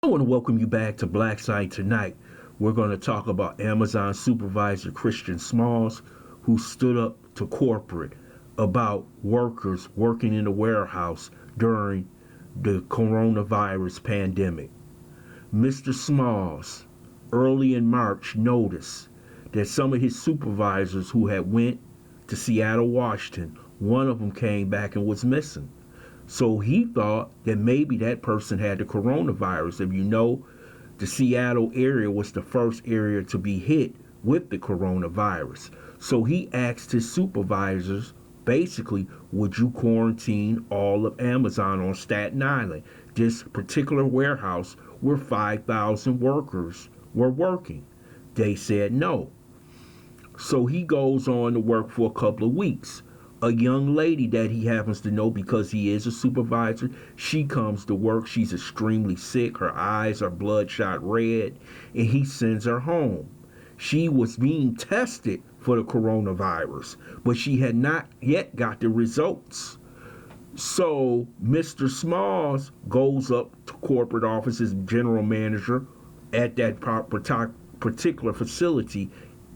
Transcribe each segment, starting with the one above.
I want to welcome you back to BLACKSITE tonight. We're going to talk about Amazon supervisor Christian Smalls, who stood up to corporate about workers working in the warehouse during the coronavirus pandemic. Mr. Smalls, early in March, noticed that some of his supervisors who had went to Seattle, Washington, one of them came back and was missing. So he thought that maybe that person had the coronavirus. If you know, the Seattle area was the first area to be hit with the coronavirus. So he asked his supervisors, basically, would you quarantine all of Amazon on Staten Island, this particular warehouse where 5,000 workers were working? They said no. So he goes on to work for a couple of weeks. A young lady that he happens to know because he is a supervisor, she comes to work. She's extremely sick. Her eyes are bloodshot red, and he sends her home. She was being tested for the coronavirus, but she had not yet got the results. So Mr. Smalls goes up to corporate office as general manager at that particular facility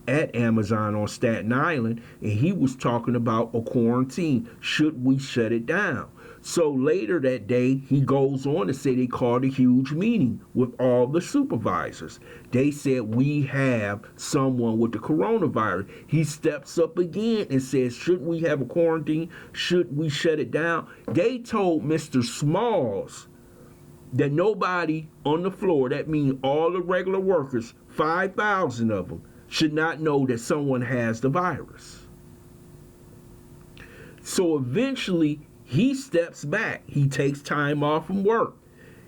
at Amazon on Staten Island, and he was talking about a quarantine. Should we shut it down? So later that day, he goes on to say they called a huge meeting with all the supervisors. They said, we have someone with the coronavirus. He steps up again and says, should we have a quarantine? Should we shut it down? They told Mr. Smalls that nobody on the floor, that means all the regular workers, 5,000 of them, should not know that someone has the virus. So eventually he steps back. He takes time off from work.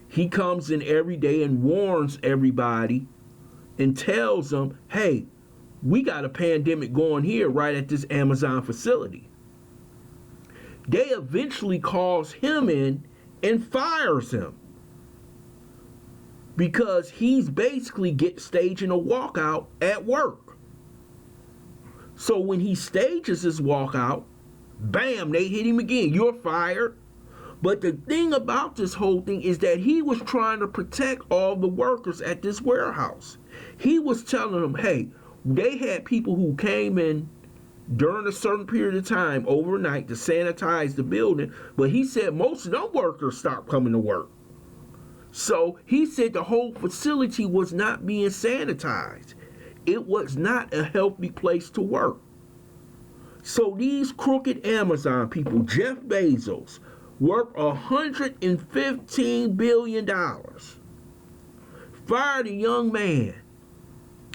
He comes in every day and warns everybody and tells them, hey, we got a pandemic going here right at this Amazon facility. They eventually calls him in and fires him, because he's basically staging a walkout at work. So when he stages his walkout, bam, they hit him again. You're fired. But the thing about this whole thing is that he was trying to protect all the workers at this warehouse. He was telling them, hey, they had people who came in during a certain period of time overnight to sanitize the building, but he said most of them workers stopped coming to work. So he said the whole facility was not being sanitized. It was not a healthy place to work. So these crooked Amazon people, Jeff Bezos, worth $115 billion, fired a young man,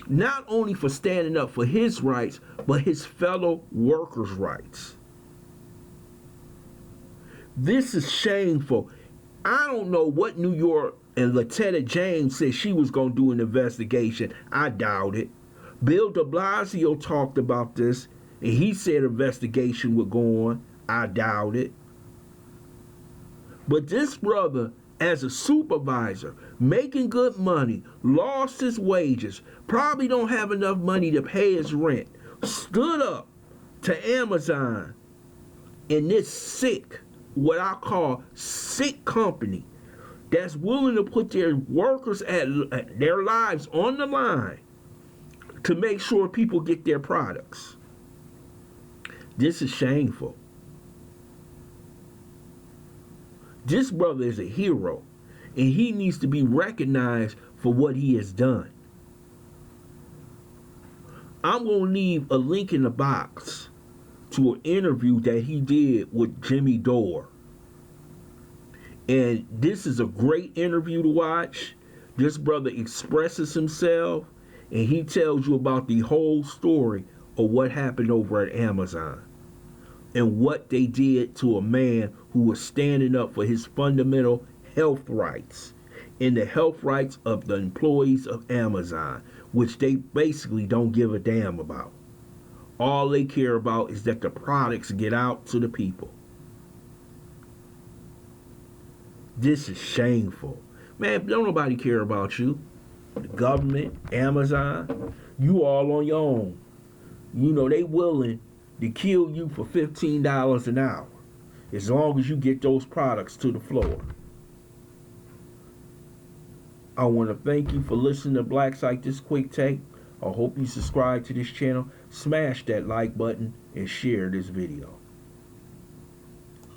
not only for standing up for his rights, but his fellow workers' rights. This is shameful. I don't know what New York and Letitia James said she was going to do an investigation. I doubt it. Bill de Blasio talked about this, and he said investigation would go on. I doubt it. But this brother, as a supervisor, making good money, lost his wages, probably don't have enough money to pay his rent, stood up to Amazon in this sick, what I call sick company, that's willing to put their workers at their lives on the line to make sure people get their products. This is shameful. This brother is a hero, and he needs to be recognized for what he has done. I'm going to leave a link in the box to an interview that he did with Jimmy Dore. And this is a great interview to watch. This brother expresses himself, and he tells you about the whole story of what happened over at Amazon and what they did to a man who was standing up for his fundamental health rights and the health rights of the employees of Amazon, which they basically don't give a damn about. All they care about is that the products get out to the people. This is shameful. Man, don't nobody care about you. The government, Amazon, you all on your own. You know, they willing to kill you for $15 an hour as long as you get those products to the floor. I want to thank you for listening to BLACKSITE This Quick Take. I hope you subscribe to this channel, smash that like button, and share this video.